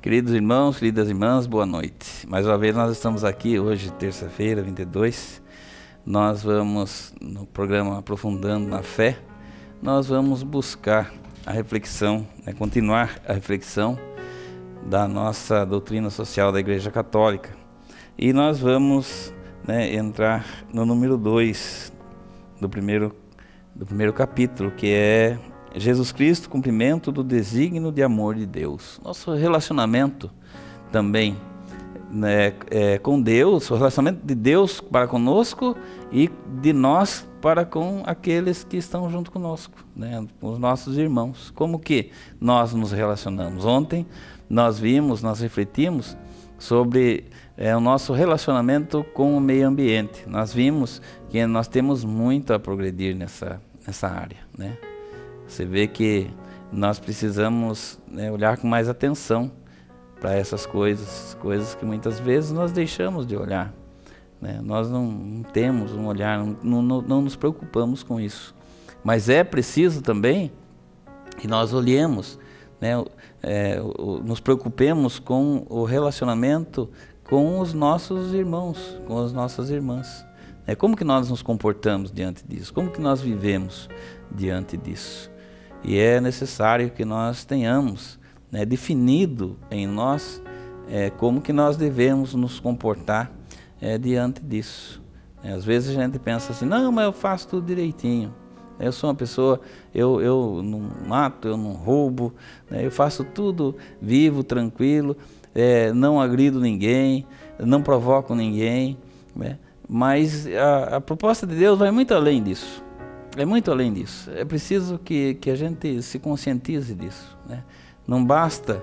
Queridos irmãos, queridas irmãs, boa noite. Mais uma vez nós estamos aqui hoje, terça-feira, 22. Nós vamos, no programa Aprofundando na Fé, nós vamos buscar a reflexão, continuar a reflexão da nossa doutrina social da Igreja Católica. E nós vamos entrar no número 2 do primeiro capítulo, que é Jesus Cristo, cumprimento do desígnio de amor de Deus. Nosso relacionamento também com Deus, o relacionamento de Deus para conosco e de nós para com aqueles que estão junto conosco, com os nossos irmãos. Como que nós nos relacionamos? Ontem nós refletimos sobre o nosso relacionamento com o meio ambiente. Nós vimos que nós temos muito a progredir nessa área, Você vê que nós precisamos olhar com mais atenção para essas coisas que muitas vezes nós deixamos de olhar. Nós não temos um olhar, não nos preocupamos com isso. Mas é preciso também que nós olhemos, nos preocupemos com o relacionamento com os nossos irmãos, com as nossas irmãs. Como que nós nos comportamos diante disso? Como que nós vivemos diante disso? E é necessário que nós tenhamos definido em nós como que nós devemos nos comportar diante disso. Às vezes a gente pensa assim, não, mas eu faço tudo direitinho. Eu sou uma pessoa, eu não mato, eu não roubo, eu faço tudo vivo, tranquilo, não agrido ninguém, não provoco ninguém. Mas a proposta de Deus vai muito além disso. É muito além disso. É preciso que a gente se conscientize disso. Não basta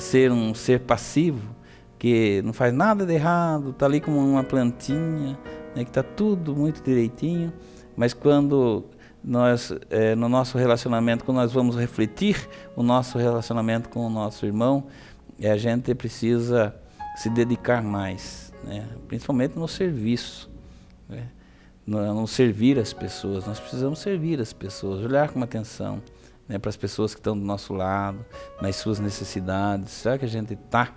ser um ser passivo, que não faz nada de errado, está ali como uma plantinha, que está tudo muito direitinho, mas quando nós, no nosso relacionamento, quando nós vamos refletir o nosso relacionamento com o nosso irmão, a gente precisa se dedicar mais, principalmente no serviço, no servir as pessoas. Nós precisamos servir as pessoas, olhar com atenção para as pessoas que estão do nosso lado, nas suas necessidades. Será que a gente está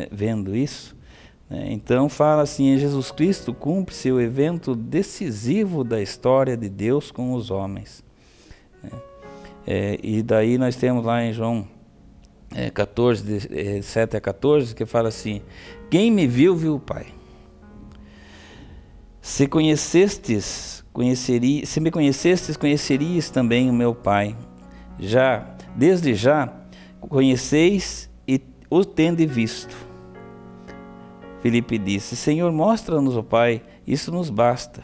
vendo isso? Então fala assim, Jesus Cristo cumpre-se o evento decisivo da história de Deus com os homens. E daí nós temos lá em João 14, 7 a 14, que fala assim, quem me viu, viu o Pai. Se me conhecestes, conhecerias também o meu Pai. Desde já, conheceis e o tende visto. Filipe disse, Senhor, mostra-nos o Pai, isso nos basta.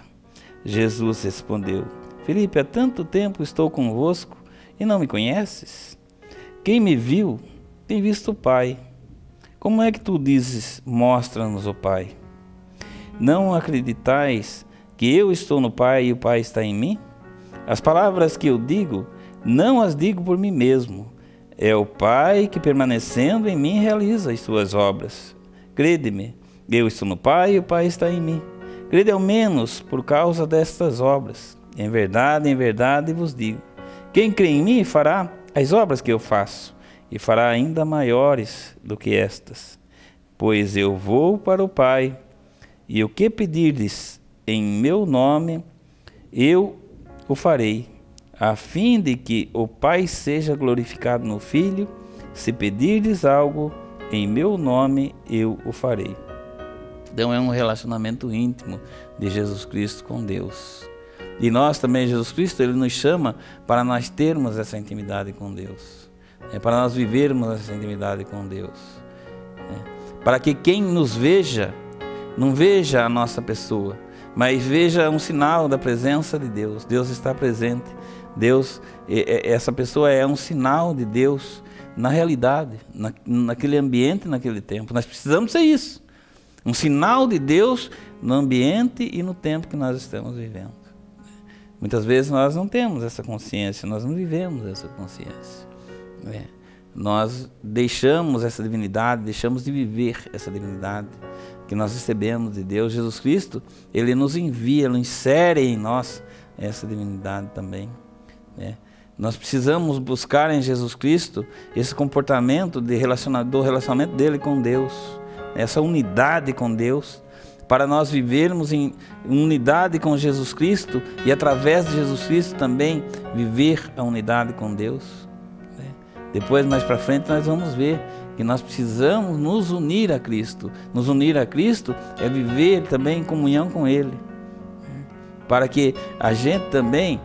Jesus respondeu, Filipe, há tanto tempo estou convosco e não me conheces? Quem me viu, tem visto o Pai. Como é que tu dizes, mostra-nos o Pai? Não acreditais que eu estou no Pai e o Pai está em mim? As palavras que eu digo, não as digo por mim mesmo. É o Pai que, permanecendo em mim, realiza as suas obras. Crede-me, eu estou no Pai e o Pai está em mim. Crede ao menos por causa destas obras. Em verdade vos digo, quem crê em mim fará as obras que eu faço, e fará ainda maiores do que estas. Pois eu vou para o Pai, e o que pedirdes em meu nome, eu o farei, a fim de que o Pai seja glorificado no Filho. Se pedirdes algo em meu nome, eu o farei. Então é um relacionamento íntimo de Jesus Cristo com Deus. E nós também, Jesus Cristo, Ele nos chama para nós termos essa intimidade com Deus. Para nós vivermos essa intimidade com Deus. Para que quem nos veja, não veja a nossa pessoa, mas veja um sinal da presença de Deus. Deus está presente. Deus, essa pessoa é um sinal de Deus na realidade, naquele ambiente, naquele tempo. Nós precisamos ser isso. Um sinal de Deus no ambiente e no tempo que nós estamos vivendo. Muitas vezes nós não temos essa consciência, nós não vivemos essa consciência. Nós deixamos essa divindade, deixamos de viver essa divindade que nós recebemos de Deus. Jesus Cristo, Ele nos envia, Ele insere em nós essa divindade também. Nós precisamos buscar em Jesus Cristo esse comportamento do relacionamento dele com Deus, essa unidade com Deus, para nós vivermos em unidade com Jesus Cristo e através de Jesus Cristo também viver a unidade com Deus. Depois, mais para frente, nós vamos ver que nós precisamos nos unir a Cristo. Nos unir a Cristo é viver também em comunhão com Ele, para que a gente também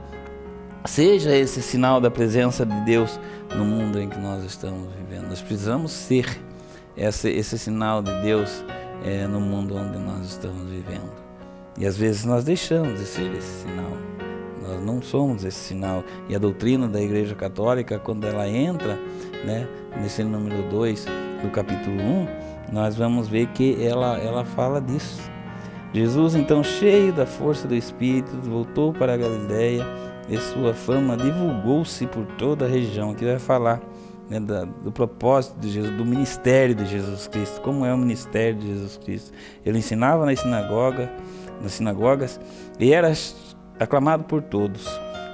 seja esse sinal da presença de Deus no mundo em que nós estamos vivendo. Nós precisamos ser esse sinal de Deus no mundo onde nós estamos vivendo. E às vezes nós deixamos de ser esse sinal. Nós não somos esse sinal. E a doutrina da Igreja Católica, quando ela entra, nesse número 2 do capítulo 1, nós vamos ver que ela fala disso. Jesus, então, cheio da força do Espírito, voltou para a Galileia e sua fama divulgou-se por toda a região. Aqui vai falar do propósito de Jesus, do ministério de Jesus Cristo. Como é o ministério de Jesus Cristo? Ele ensinava nas sinagogas e era aclamado por todos.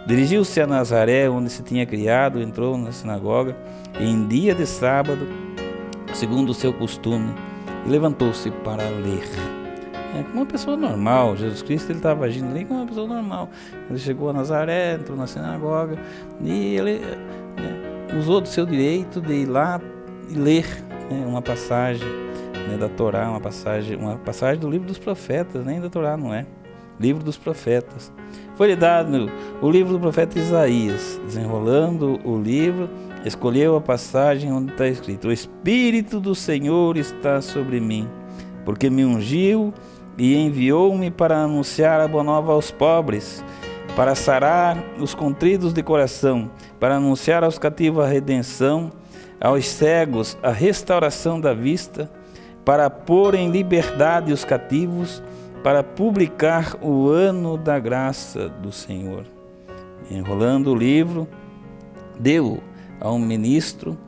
Dirigiu-se a Nazaré, onde se tinha criado, entrou na sinagoga e em dia de sábado, segundo o seu costume, e levantou-se para ler. Como uma pessoa normal. Jesus Cristo estava agindo ali como uma pessoa normal. Ele chegou a Nazaré, entrou na sinagoga e ele usou do seu direito de ir lá e ler uma passagem da Torá, uma passagem do livro dos profetas, nem da Torá não é, livro dos profetas. Foi-lhe dado o livro do profeta Isaías. Desenrolando o livro, escolheu a passagem onde está escrito: o Espírito do Senhor está sobre mim, porque me ungiu e enviou-me para anunciar a boa nova aos pobres, para sarar os contritos de coração, para anunciar aos cativos a redenção, aos cegos a restauração da vista, para pôr em liberdade os cativos, para publicar o ano da graça do Senhor. Enrolando o livro, deu-o ao ministro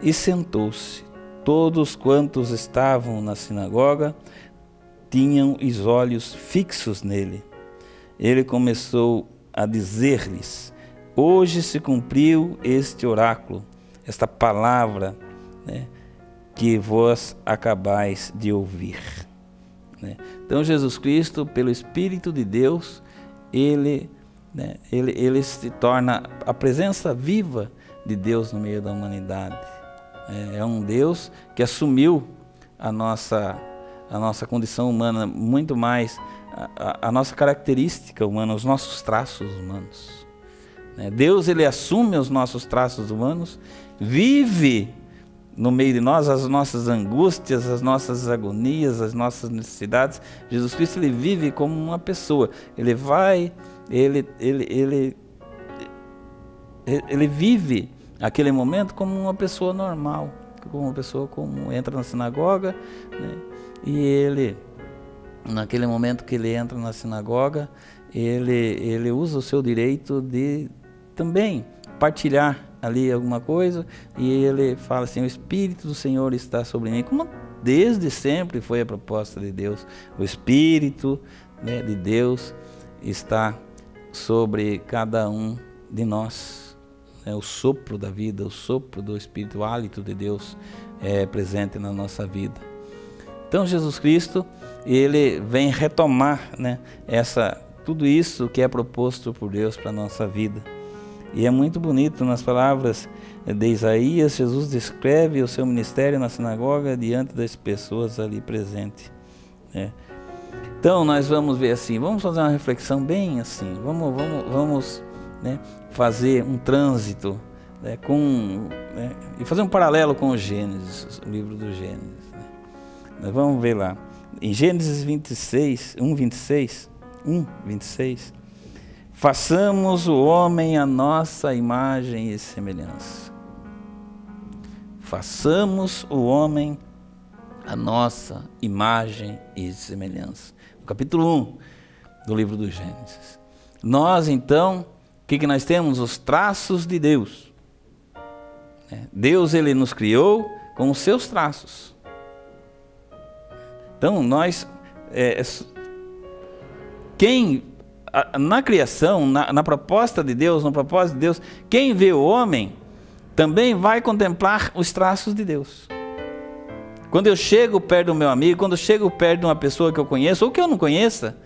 e sentou-se. Todos quantos estavam na sinagoga tinham os olhos fixos nele. Ele começou a dizer-lhes: hoje se cumpriu este oráculo, esta palavra que vós acabais de ouvir. Então Jesus Cristo, pelo Espírito de Deus, ele se torna a presença viva de Deus no meio da humanidade. É um Deus que assumiu a nossa condição humana, muito mais a nossa característica humana, os nossos traços humanos. Deus, ele assume os nossos traços humanos, vive no meio de nós as nossas angústias, as nossas agonias, as nossas necessidades. Jesus Cristo, ele vive como uma pessoa. Ele vive aquele momento como uma pessoa normal, como uma pessoa comum. Entra na sinagoga, e ele, naquele momento que ele entra na sinagoga, ele usa o seu direito de também partilhar ali alguma coisa, e ele fala assim: o Espírito do Senhor está sobre mim, como desde sempre foi a proposta de Deus. O Espírito de Deus está sobre cada um de nós. O sopro da vida, o sopro do Espírito, o hálito de Deus é presente na nossa vida. Então Jesus Cristo, ele vem retomar tudo isso que é proposto por Deus para a nossa vida. E é muito bonito, nas palavras de Isaías, Jesus descreve o seu ministério na sinagoga diante das pessoas ali presentes. Então nós vamos ver assim, vamos fazer uma reflexão bem assim, vamos fazer um trânsito e fazer um paralelo com o Gênesis, o livro do Gênesis. Nós vamos ver lá, em Gênesis 26, 1:26, façamos o homem a nossa imagem e semelhança. Façamos o homem a nossa imagem e semelhança. No capítulo 1 do livro do Gênesis. Nós, então, o que nós temos? Os traços de Deus. Deus, ele nos criou com os seus traços. Então, nós... quem na criação, na proposta de Deus, no propósito de Deus, quem vê o homem também vai contemplar os traços de Deus. Quando eu chego perto do meu amigo, quando eu chego perto de uma pessoa que eu conheço, ou que eu não conheça,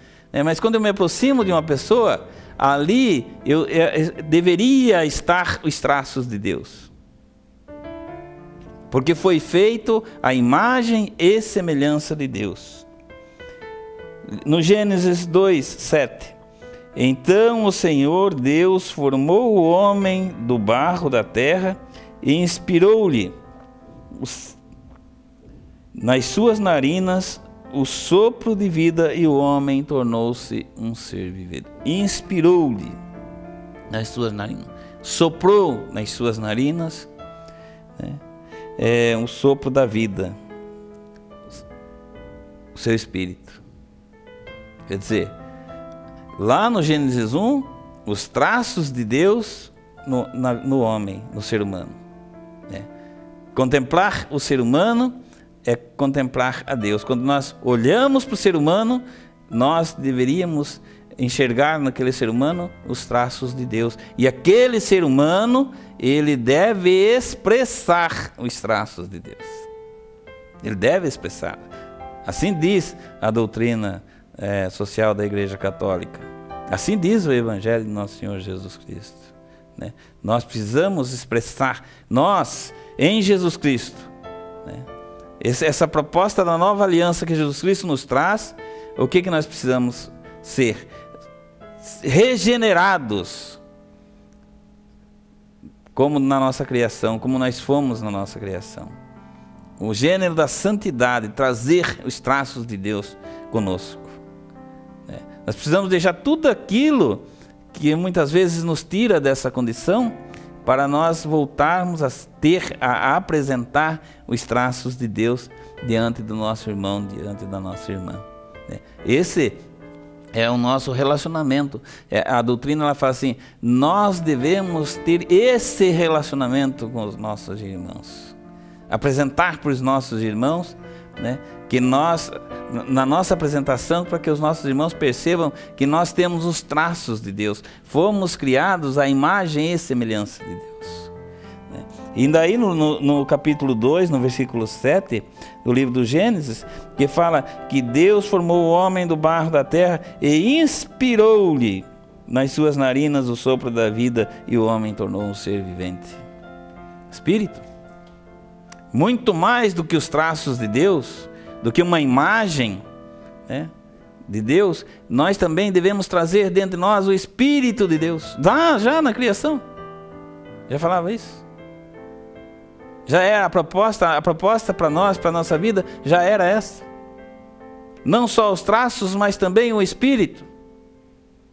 mas quando eu me aproximo de uma pessoa, ali deveria estar os traços de Deus. Porque foi feito a imagem e semelhança de Deus. No Gênesis 2:7. Então o Senhor Deus formou o homem do barro da terra e inspirou-lhe nas suas narinas o sopro de vida, e o homem tornou-se um ser vivente. Inspirou-lhe nas suas narinas, soprou nas suas narinas, um sopro da vida, o seu espírito. Quer dizer, lá no Gênesis 1, os traços de Deus no homem, no ser humano. Contemplar o ser humano é contemplar a Deus. Quando nós olhamos para o ser humano, nós deveríamos enxergar naquele ser humano os traços de Deus. E aquele ser humano, ele deve expressar os traços de Deus. Ele deve expressar. Assim diz a doutrina social da Igreja Católica. Assim diz o Evangelho de Nosso Senhor Jesus Cristo. Nós precisamos expressar, nós, em Jesus Cristo, essa proposta da nova aliança que Jesus Cristo nos traz, o que nós precisamos ser? Regenerados, como na nossa criação, como nós fomos na nossa criação. O gênero da santidade, trazer os traços de Deus conosco. Nós precisamos deixar tudo aquilo que muitas vezes nos tira dessa condição, para nós voltarmos a apresentar os traços de Deus diante do nosso irmão, diante da nossa irmã. Esse é o nosso relacionamento. A doutrina ela fala assim, nós devemos ter esse relacionamento com os nossos irmãos. Apresentar para os nossos irmãos, que nós, na nossa apresentação, para que os nossos irmãos percebam que nós temos os traços de Deus. Fomos criados à imagem e semelhança de Deus. E daí no capítulo 2, no versículo 7, do livro do Gênesis, que fala que Deus formou o homem do barro da terra e inspirou-lhe nas suas narinas o sopro da vida, e o homem tornou um ser vivente. Espírito. Muito mais do que os traços de Deus, do que uma imagem de Deus, nós também devemos trazer dentro de nós o Espírito de Deus. Já na criação. Já falava isso. Já é a proposta para nós, para a nossa vida, já era essa. Não só os traços, mas também o Espírito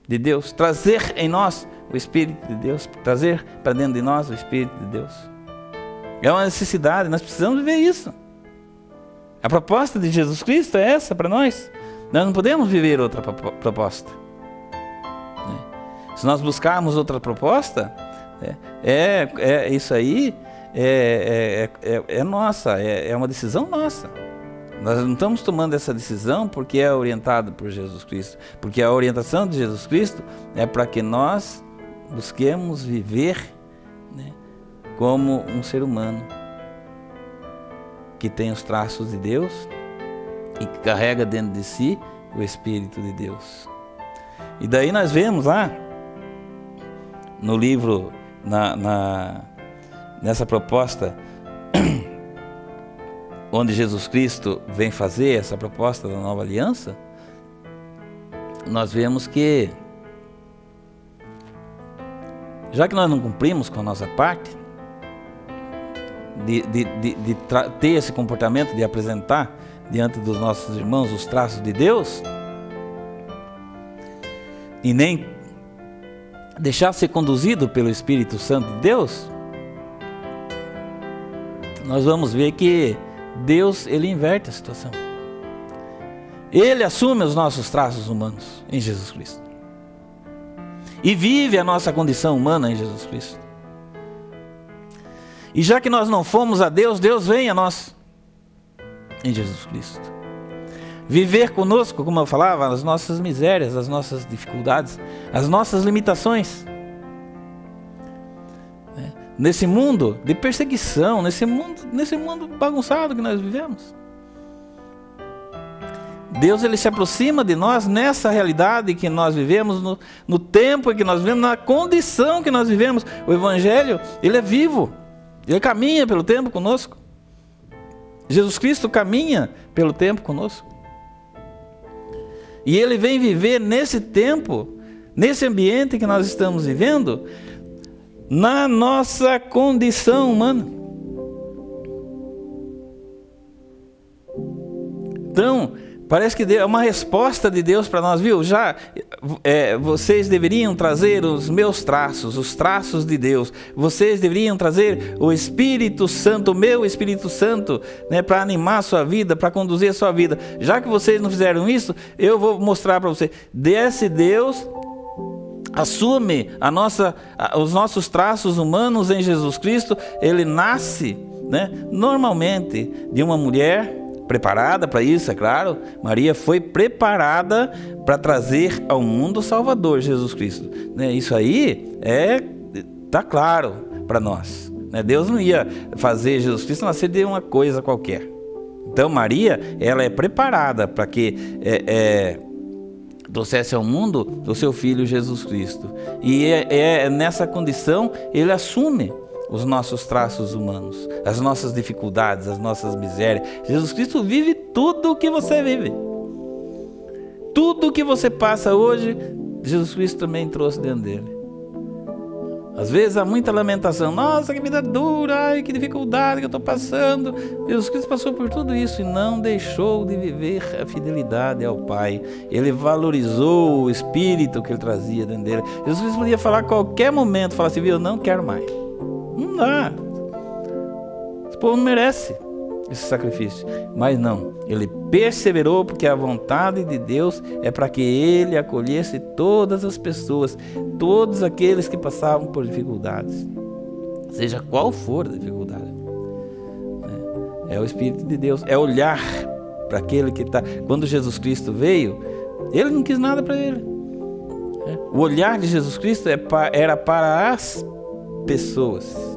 de Deus. Trazer em nós o Espírito de Deus. Trazer para dentro de nós o Espírito de Deus. É uma necessidade, nós precisamos viver isso. A proposta de Jesus Cristo é essa para nós. Nós não podemos viver outra proposta. Se nós buscarmos outra proposta, isso aí é nossa, é uma decisão nossa. Nós não estamos tomando essa decisão porque é orientado por Jesus Cristo. Porque a orientação de Jesus Cristo é para que nós busquemos viver como um ser humano que tem os traços de Deus e que carrega dentro de si o Espírito de Deus. E daí nós vemos lá no livro, nessa proposta onde Jesus Cristo vem fazer essa proposta da nova aliança, nós vemos que já que nós não cumprimos com a nossa parte de ter esse comportamento de apresentar diante dos nossos irmãos os traços de Deus, e nem deixar ser conduzido pelo Espírito Santo de Deus, nós vamos ver que Deus, ele inverte a situação. Ele assume os nossos traços humanos em Jesus Cristo e vive a nossa condição humana em Jesus Cristo. E já que nós não fomos a Deus, Deus vem a nós em Jesus Cristo. viver conosco, como eu falava, as nossas misérias, as nossas dificuldades, as nossas limitações. Nesse mundo de perseguição, nesse mundo bagunçado que nós vivemos. Deus, ele se aproxima de nós nessa realidade que nós vivemos, no tempo que nós vivemos, na condição que nós vivemos. O Evangelho, ele é vivo, ele caminha pelo tempo conosco. Jesus Cristo caminha pelo tempo conosco. E ele vem viver nesse tempo, nesse ambiente que nós estamos vivendo, na nossa condição humana. Então, parece que é uma resposta de Deus para nós, viu? Vocês deveriam trazer os meus traços, os traços de Deus. Vocês deveriam trazer o Espírito Santo, o meu Espírito Santo, né, para animar a sua vida, para conduzir a sua vida. Já que vocês não fizeram isso, eu vou mostrar para vocês. Desce Deus, assume os nossos traços humanos em Jesus Cristo. Ele nasce, né, normalmente de uma mulher preparada para isso, é claro. Maria foi preparada para trazer ao mundo o Salvador, Jesus Cristo. Isso aí está claro para nós. Deus não ia fazer Jesus Cristo nascer de uma coisa qualquer. Então Maria, ela é preparada para que trouxesse ao mundo o seu Filho Jesus Cristo. E nessa condição ele assume os nossos traços humanos, as nossas dificuldades, as nossas misérias. Jesus Cristo vive tudo o que você vive. Tudo o que você passa hoje, Jesus Cristo também trouxe dentro dele. Às vezes há muita lamentação. Nossa, que vida dura, ai, que dificuldade que eu estou passando. Jesus Cristo passou por tudo isso e não deixou de viver a fidelidade ao Pai. Ele valorizou o Espírito que ele trazia dentro dele. Jesus Cristo podia falar a qualquer momento, falar assim, viu, eu não quero mais. Não dá. Esse povo não merece esse sacrifício. Mas não, ele perseverou, porque a vontade de Deus é para que ele acolhesse todas as pessoas, todos aqueles que passavam por dificuldades, seja qual for a dificuldade. É o Espírito de Deus, é olhar para aquele que está. Quando Jesus Cristo veio, ele não quis nada para ele. O olhar de Jesus Cristo era para as pessoas.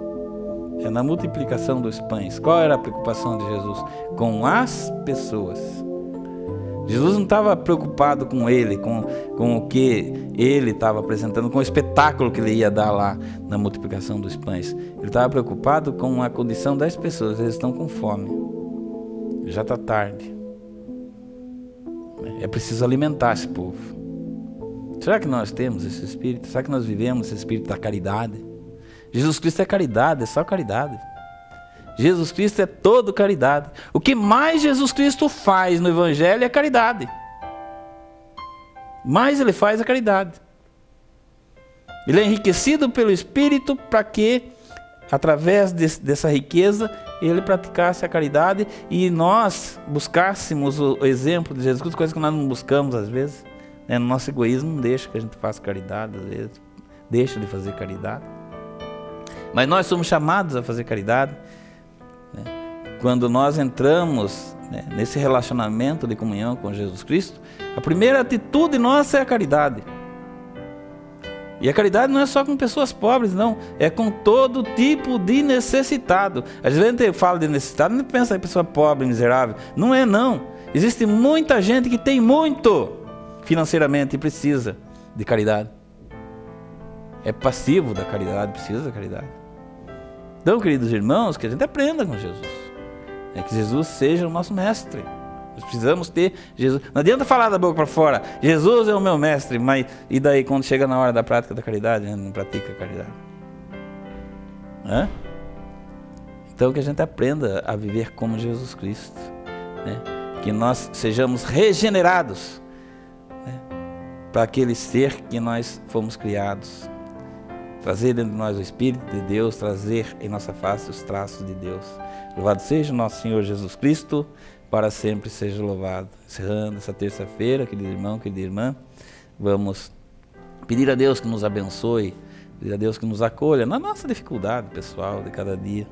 Na multiplicação dos pães, qual era a preocupação de Jesus? Com as pessoas. Jesus não estava preocupado com ele, com o que ele estava apresentando, com o espetáculo que ele ia dar lá na multiplicação dos pães. Ele estava preocupado com a condição das pessoas. Eles estão com fome, já está tarde, é preciso alimentar esse povo. Será que nós temos esse espírito? Será que nós vivemos esse espírito da caridade? Jesus Cristo é caridade, é só caridade. Jesus Cristo é todo caridade. O que mais Jesus Cristo faz no Evangelho é caridade. Mais ele faz a caridade. Ele é enriquecido pelo Espírito para que, através dessa riqueza, ele praticasse a caridade e nós buscássemos o exemplo de Jesus Cristo, coisa que nós não buscamos às vezes. No nosso egoísmo não deixa que a gente faça caridade, às vezes deixa de fazer caridade. Mas nós somos chamados a fazer caridade, quando nós entramos, nesse relacionamento de comunhão com Jesus Cristo. A primeira atitude nossa é a caridade. E a caridade não é só com pessoas pobres, não. É com todo tipo de necessitado. Às vezes a gente fala de necessitado, não pensa em pessoa pobre, miserável. Não é, não. Existe muita gente que tem muito financeiramente e precisa de caridade. É passivo da caridade, precisa da caridade. Então, queridos irmãos, que a gente aprenda com Jesus. Que Jesus seja o nosso mestre. Nós precisamos ter Jesus. Não adianta falar da boca para fora, Jesus é o meu mestre, mas e daí quando chega na hora da prática da caridade, a gente não pratica a caridade. Então que a gente aprenda a viver como Jesus Cristo. Que nós sejamos regenerados, para aquele ser que nós fomos criados. Trazer dentro de nós o Espírito de Deus, trazer em nossa face os traços de Deus. Louvado seja o nosso Senhor Jesus Cristo, para sempre seja louvado. Encerrando essa terça-feira, querido irmão, querida irmã, vamos pedir a Deus que nos abençoe, pedir a Deus que nos acolha na nossa dificuldade pessoal de cada dia.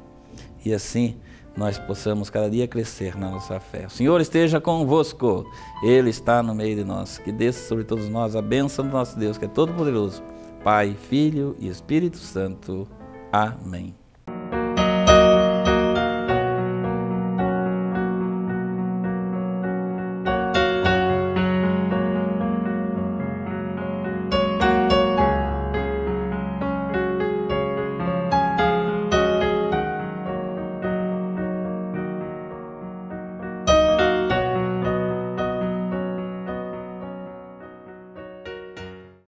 E assim nós possamos cada dia crescer na nossa fé. O Senhor esteja convosco, Ele está no meio de nós. Que desça sobre todos nós a bênção do nosso Deus, que é todo-poderoso, Pai, Filho e Espírito Santo. Amém.